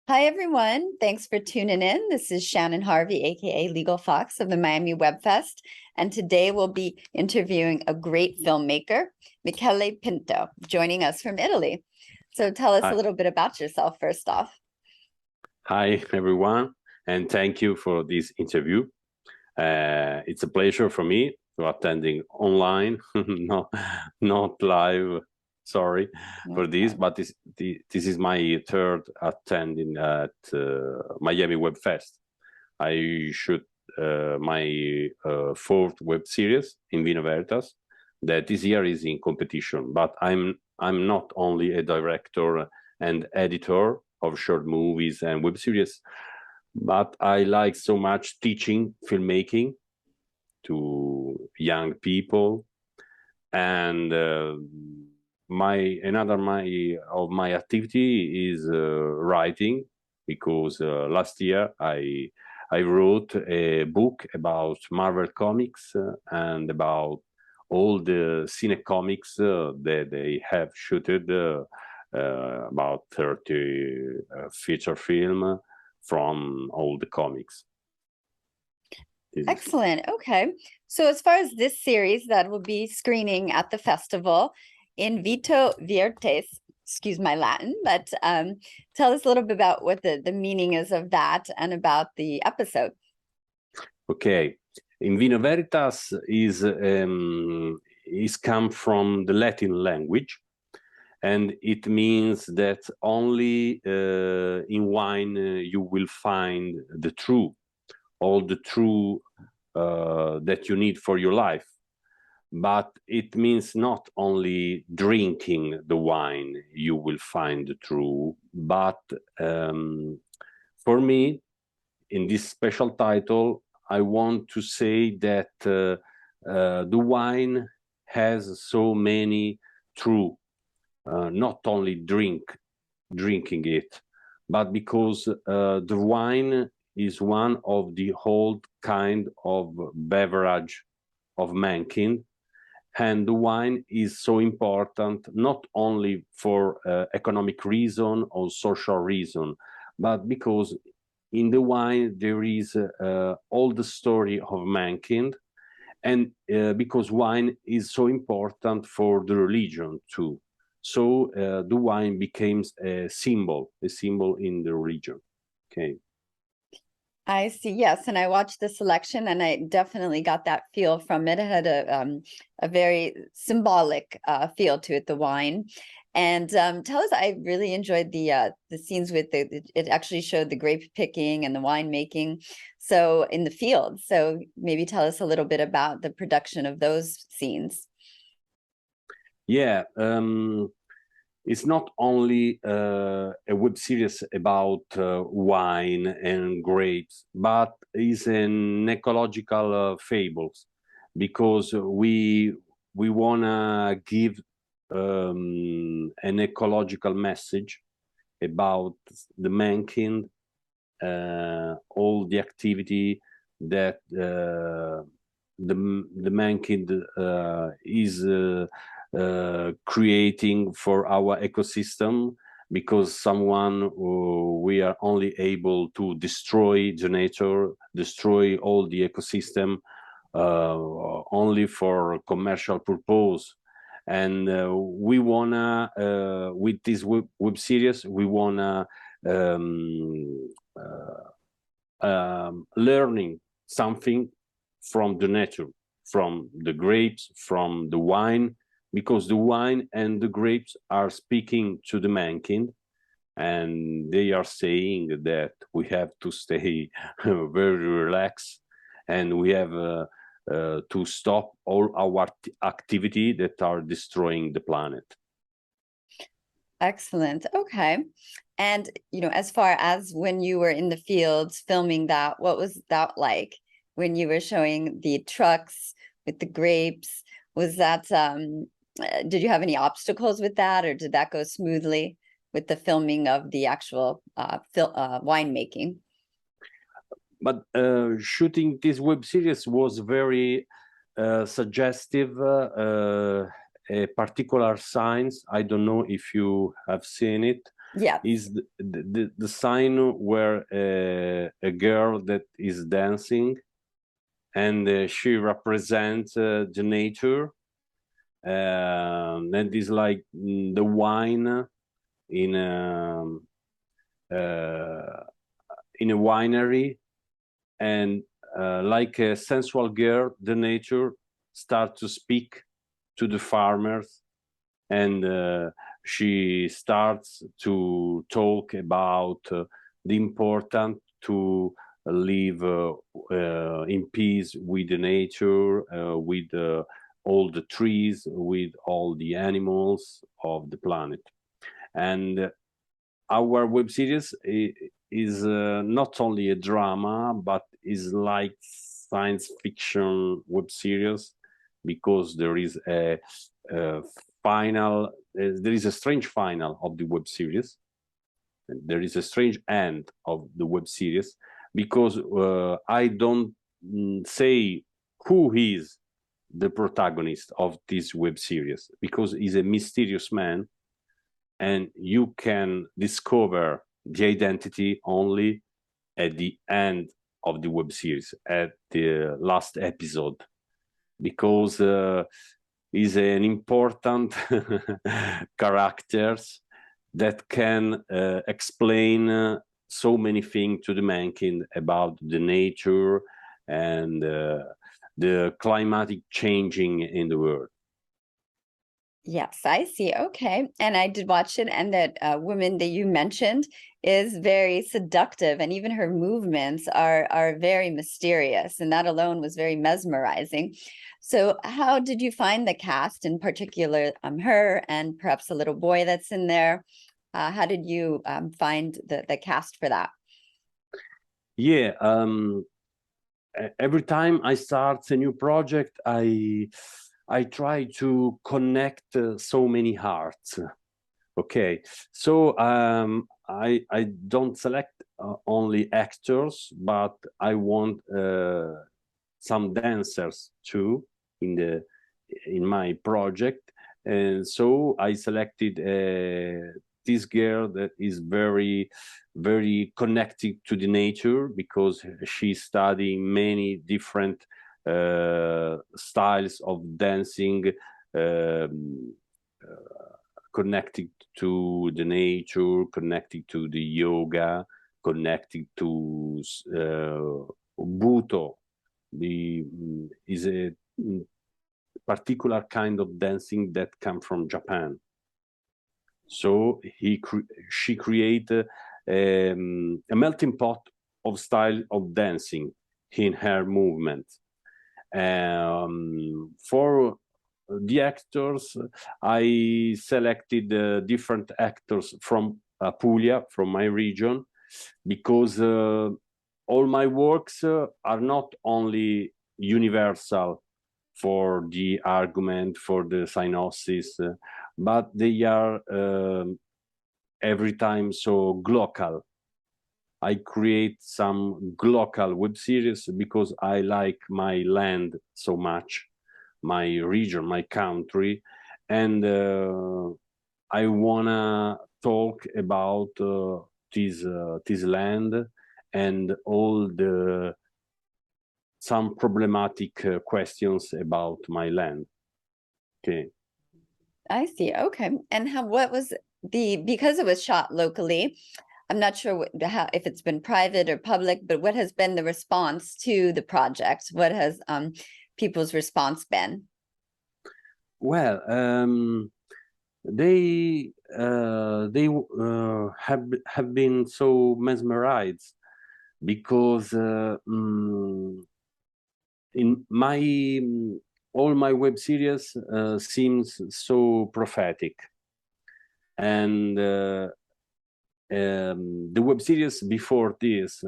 Hi, everyone. Thanks for tuning in. This is Shannon Harvey, aka Legal Fox of the Miami Web Fest. And today we'll be interviewing a great filmmaker, Michele Pinto, joining us from Italy. So tell us a Hi, little bit about yourself first off. hi everyone, and thank you for this interview. It's a pleasure for me to attending online, not live. Sorry No for this, problem. but this is my third attending at Miami Web Fest. I shoot my fourth web series, In Vino Veritas, that this year is in competition. But I'm not only a director and editor of short movies and web series, but I like so much teaching filmmaking to young people, and my activity is writing, because last year I wrote a book about Marvel comics and about all the cine comics that they have shooted, about 30 feature film from all the comics. This is Excellent. Okay. So as far as this series that will be screening at the festival, In Vino Veritas, excuse my Latin, but tell us a little bit about what the meaning is of that and about the episode. okay. In Vino Veritas is come from the Latin language, and it means that only in wine you will find the truth, all the truth that you need for your life. But it means not only drinking the wine you will find the truth, but for me, in this special title, I want to say that the wine has so many truth, not only drinking it, but because the wine is one of the old kind of beverage of mankind, and the wine is so important not only for economic reason or social reason, but because in the wine there is all the story of mankind, and because wine is so important for the religion too. So the wine became a symbol in the religion. Okay. I see. Yes, and I watched the selection, and I definitely got that feel from it. It had a very symbolic feel to it, the wine. And tell us, I really enjoyed the scenes with it actually showed the grape picking and the wine making, so in the field. So maybe tell us a little bit about the production of those scenes. Yeah. It's not only a web series about wine and grapes, but is an ecological fables, because we wanna give an ecological message about the mankind, all the activity that the mankind is creating for our ecosystem, because we are only able to destroy the nature, destroy all the ecosystem only for commercial purpose. And we wanna, with this web series, we wanna learning something from the nature, from the grapes, from the wine, because the wine and the grapes are speaking to the mankind, and they are saying that we have to stay very relaxed, and we have to stop all our activity that are destroying the planet. Excellent. Okay. And, as far as when you were in the fields filming that, what was that like when you were showing the trucks with the grapes? Was that, did you have any obstacles with that, or did that go smoothly with the filming of the actual winemaking? But shooting this web series was very suggestive. A particular science, I don't know if you have seen it, Yeah. is the sign where a girl that is dancing, and she represents the nature, and is like the wine in in a winery, and like a sensual girl, the nature starts to speak to the farmers, and she starts to talk about the important to live in peace with the nature, with all the trees, with all the animals of the planet. And our web series is not only a drama, but is like science fiction web series, because there is a final, there is a strange final of the web series. There is a strange end of the web series, because I don't say who is the protagonist of this web series, because he's a mysterious man, and you can discover the identity only at the end of the web series, at the last episode, because is an important characters that can explain so many things to the mankind about the nature and the climatic changing in the world. Yes, I see. Okay. And I did watch it, and that woman that you mentioned is very seductive, and even her movements are very mysterious, and that alone was very mesmerizing. So how did you find the cast, in particular her and perhaps a little boy that's in there? How did you find the cast for that? Yeah, every time I start a new project, I try to connect so many hearts. Okay, so I don't select only actors, but I want some dancers too in my project, and so I selected this girl that is very connected to the nature, because she's studying many different styles of dancing, connected to the nature, connected to the yoga, connected to Buto. Is a particular kind of dancing that comes from Japan. So she created a melting pot of style of dancing in her movement. For the actors, I selected different actors from Apulia, from my region, because all my works are not only universal for the argument, for the synopsis, but they are every time so glocal. I create some glocal web series because I like my land so much, my region, my country, and I wanna talk about this land and all some problematic questions about my land. Okay. I see. Okay. And what was because it was shot locally, I'm not sure if it's been private or public, but what has been the response to the project? What has people's response been? Well, they have been so mesmerized, because in my all my web series seems so prophetic, and the web series before this,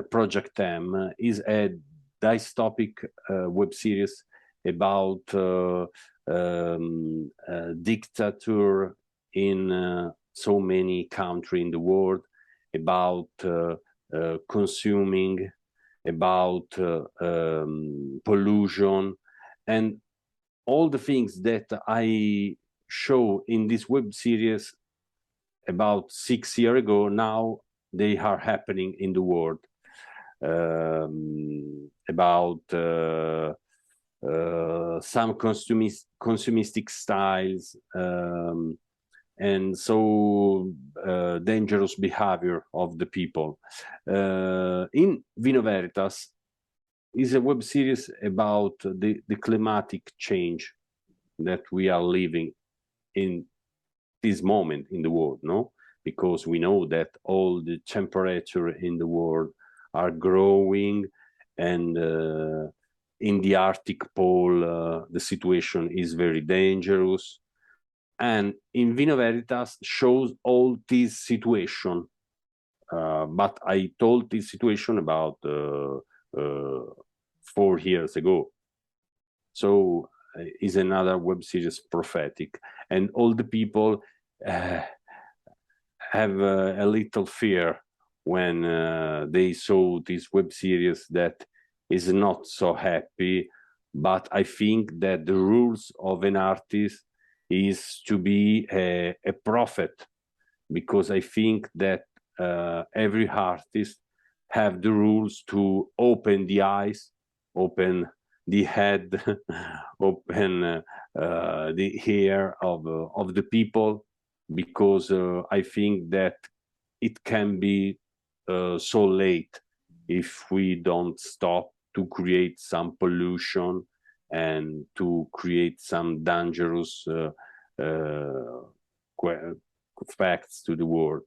Project M, is a dystopic web series about dictator in so many countries in the world, about consuming, about pollution, and all the things that I show in this web series about 6 years ago. Now they are happening in the world, about some consumistic styles, and so dangerous behavior of the people. In Vino Veritas is a web series about the climatic change that we are living in this moment in the world, no? Because we know that all the temperature in the world are growing, and in the Arctic pole, the situation is very dangerous. And In Vino Veritas shows all this situation. But I told this situation about 4 years ago. So is another web series prophetic, and all the people have a little fear when they saw this web series that is not so happy. But I think that the rules of an artist is to be a prophet, because I think that every artist have the rules to open the eyes, open the head, open the ear of the people, because I think that it can be so late if we don't stop to create some pollution and to create some dangerous facts to the world.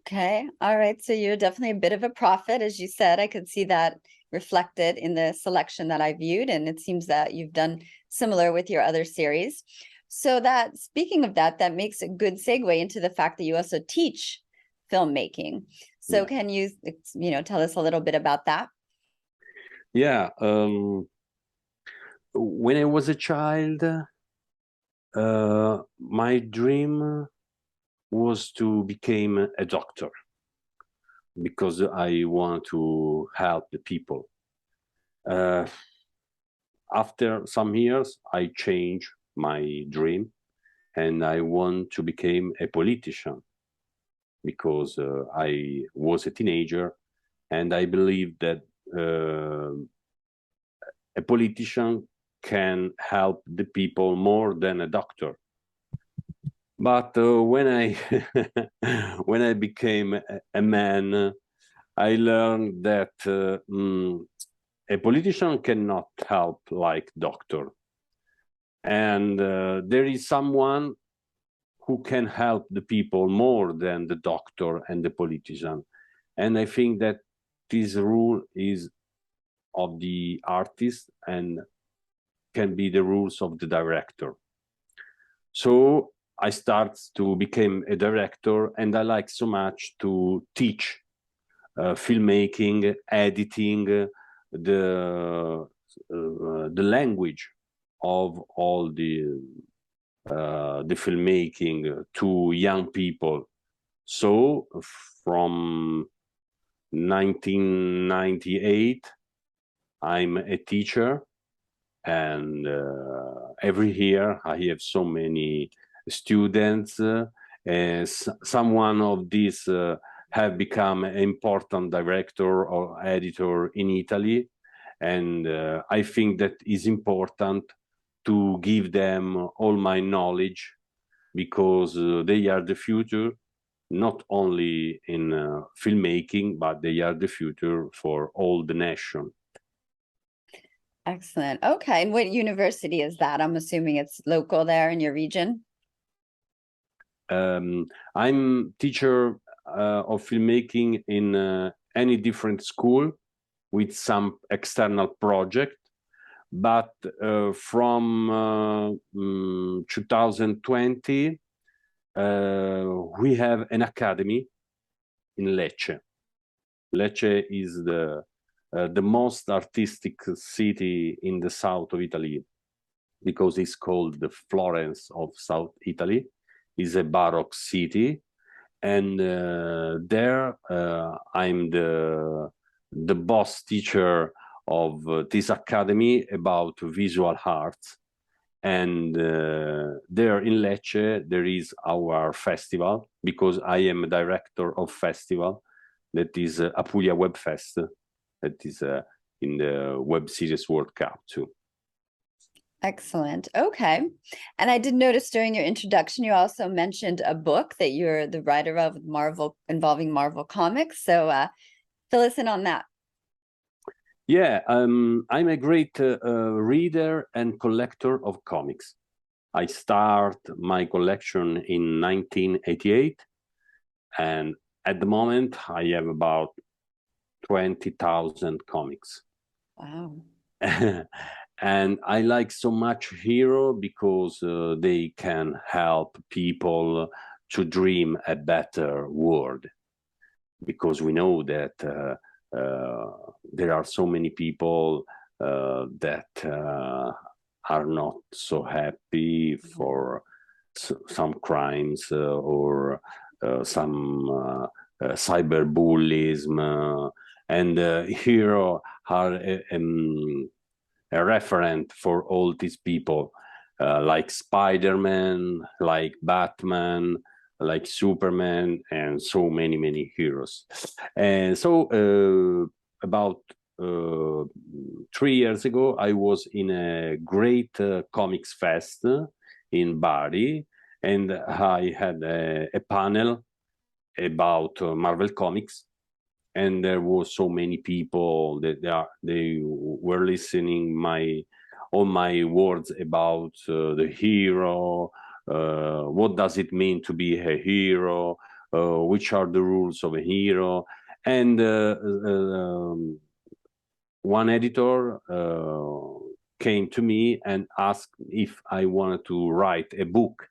Okay. All right. So you're definitely a bit of a prophet, as you said. I could see that reflected in the selection that I viewed, and it seems that you've done similar with your other series. So that, speaking of that, that makes a good segue into the fact that you also teach filmmaking. So can you, tell us a little bit about that? Yeah. When I was a child, my dream was to become a doctor, because I want to help the people. After some years, I changed my dream, and I want to become a politician, because I was a teenager, and I believe that a politician can help the people more than a doctor. But when I when I became a man, I learned that a politician cannot help like doctor, and there is someone who can help the people more than the doctor and the politician. And I think that this rule is of the artist and can be the rules of the director. So I start to become a director, and I like so much to teach filmmaking, editing, the language of all the filmmaking to young people. So from 1998, I'm a teacher, and every year I have so many students. Some one of these have become an important director or editor in Italy, and I think that is important to give them all my knowledge, because they are the future, not only in filmmaking, but they are the future for all the nation. Excellent. Okay. And what university is that? I'm assuming it's local there in your region. I'm teacher of filmmaking in any different school with some external project, but from 2020 we have an academy in Lecce. Lecce is the most artistic city in the south of Italy, because it's called the Florence of South Italy. It's a Baroque city, and there I'm the boss teacher of this academy about visual arts. And there in Lecce, there is our festival, because I am a director of festival, that is Apulia Web Fest, that is in the Web Series World Cup too. Excellent. Okay. And I did notice during your introduction, you also mentioned a book that you're the writer of Marvel, involving Marvel Comics. So fill us in on that. Yeah, I'm a great reader and collector of comics. I start my collection in 1988, and at the moment I have about 20,000 comics. Wow. And I like so much hero because they can help people to dream a better world. Because we know that there are so many people that are not so happy for some crimes or some cyberbullying, and hero are a referent for all these people, like Spider-Man, like Batman, like Superman, and so many heroes. And so about 3 years ago, I was in a great comics fest in Bari, and I had a panel about Marvel Comics, and there was so many people that they were listening all my words about the hero, what does it mean to be a hero, which are the rules of a hero. And one editor came to me and asked if I wanted to write a book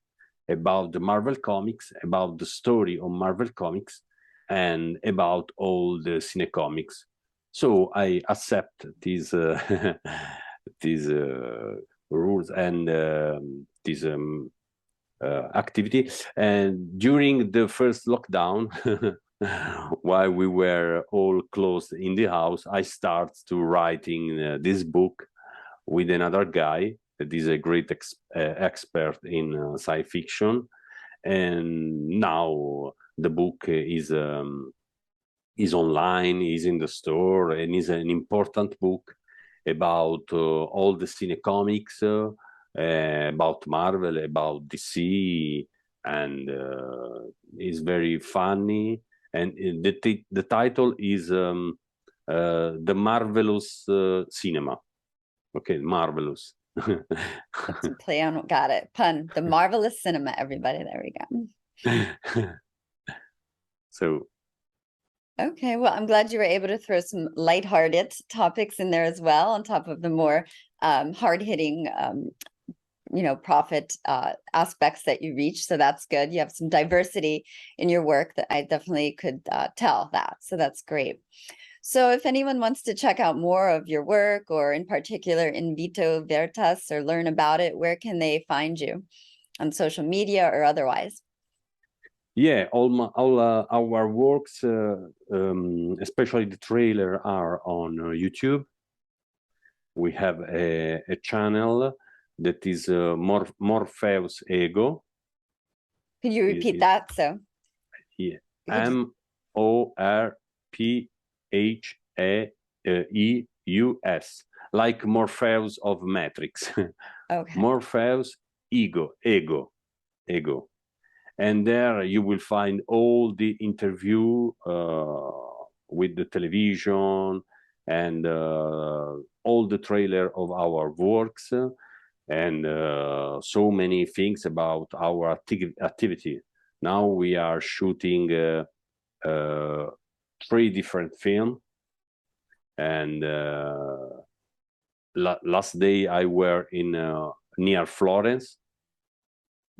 about the Marvel Comics, about the story of Marvel Comics, and about all the cinecomics. So I accept these these rules and this activity. And during the first lockdown, while we were all closed in the house, I started to writing this book with another guy that is a great expert in science fiction. And now the book is online, is in the store, and is an important book about all the cinecomics, about Marvel, about DC, and is very funny. And the title is The Marvelous Cinema. Okay, marvelous. Play on, got it. Pun. The Marvelous Cinema, everybody. There we go. So. Okay, well, I'm glad you were able to throw some lighthearted topics in there as well, on top of the more hard-hitting, profit aspects that you reach. So that's good. You have some diversity in your work that I definitely could tell that. So that's great. So if anyone wants to check out more of your work, or in particular In Vino Veritas, or learn about it, where can they find you? On social media or otherwise? Yeah, all our works, especially the trailer, are on YouTube. We have a channel that is MORPHEUS EGO. Could you repeat that? So yeah, MORPHEUS, like Morpheus of Matrix. Okay. MORPHEUS Ego. And there you will find all the interview with the television, and all the trailer of our works, and so many things about our activity. Now we are shooting 3 different films, and last day I were in near Florence,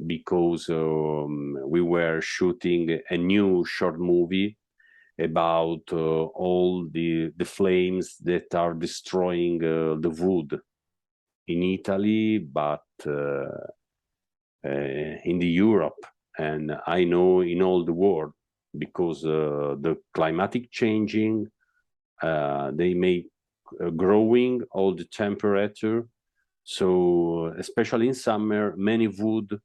because we were shooting a new short movie about all the flames that are destroying the wood in Italy, but in the Europe, and I know in all the world, because the climatic changing, they make growing all the temperature. So especially in summer, many wood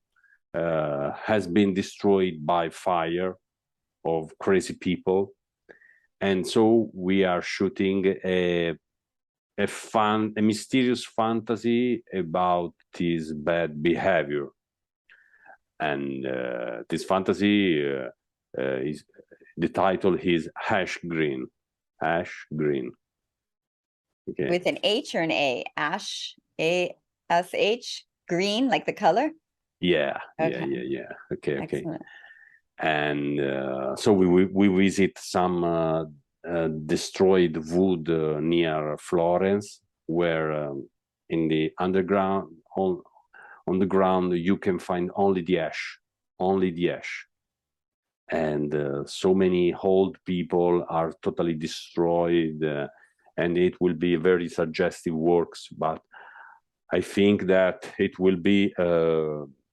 has been destroyed by fire of crazy people. And so we are shooting a mysterious fantasy about this bad behavior. And this fantasy is, the title is Ash Green. Ash Green. Okay. With an H or an A? Ash, A-S-H, green, like the color? Yeah, Okay. yeah. Okay. Excellent. And so we visit some destroyed wood near Florence, where in the underground, on the ground, you can find only the ash. And so many old people are totally destroyed, and it will be very suggestive works, but I think that it will be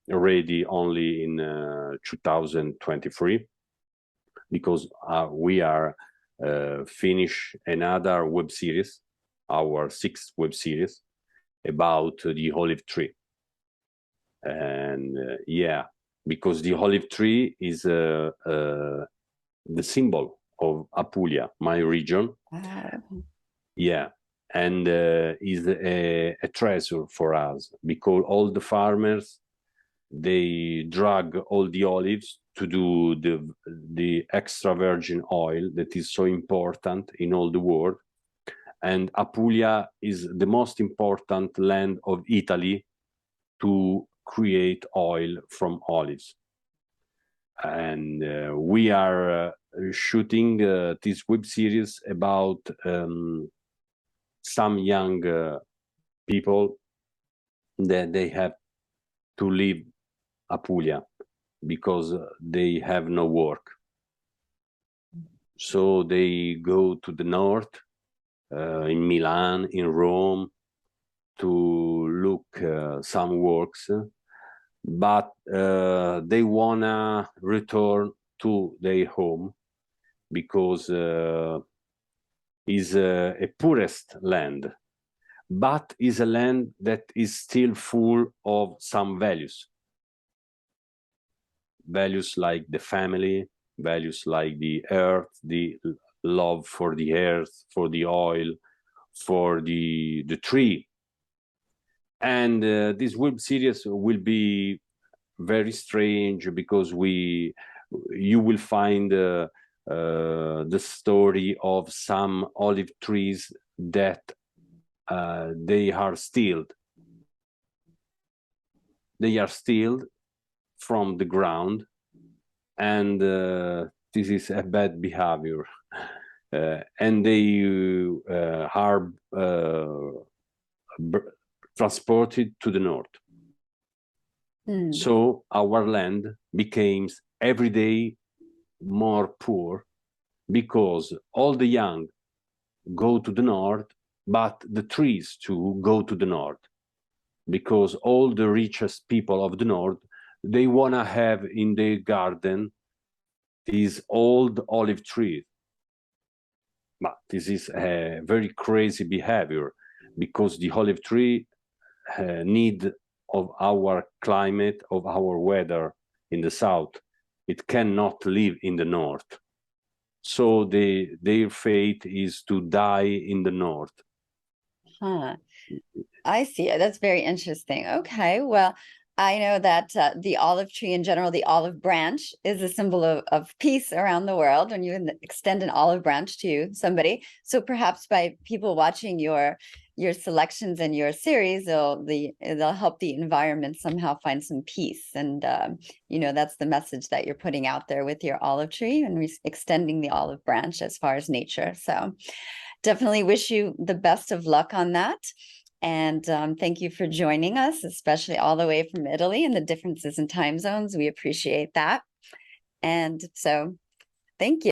ready only in 2023, because we are finish another web series, our 6th web series about the olive tree. And yeah, because the olive tree is the symbol of Apulia, my region. Yeah, and is a treasure for us, because all the farmers, they drag all the olives to do the extra virgin oil that is so important in all the world. And Apulia is the most important land of Italy to create oil from olives. And we are shooting this web series about some young people that they have to leave Apulia because they have no work. So they go to the north, in Milan, in Rome, to look some works, but they wanna return to their home because is a poorest land, but is a land that is still full of some values. Values like the family, values like the earth, the love for the earth, for the oil, for the tree. And this web series will be very strange, because you will find the story of some olive trees that they are stilled. They are stilled from the ground, and this is a bad behavior. And they are transported to the north. So our land becomes every day more poor, because all the young go to the north, but the trees too go to the north, because all the richest people of the north, they want to have in their garden these old olive trees. But this is a very crazy behavior, because the olive tree need of our climate, of our weather in the south. It cannot live in the north. So their fate is to die in the north. Huh. I see. That's very interesting. Okay, well, I know that the olive tree in general, the olive branch, is a symbol of peace around the world when you extend an olive branch to somebody. So perhaps by people watching your selections and your series, they'll help the environment somehow find some peace. And you know, that's the message that you're putting out there with your olive tree and extending the olive branch as far as nature. So definitely wish you the best of luck on that. And thank you for joining us, especially all the way from Italy and the differences in time zones. We appreciate that. And so thank you.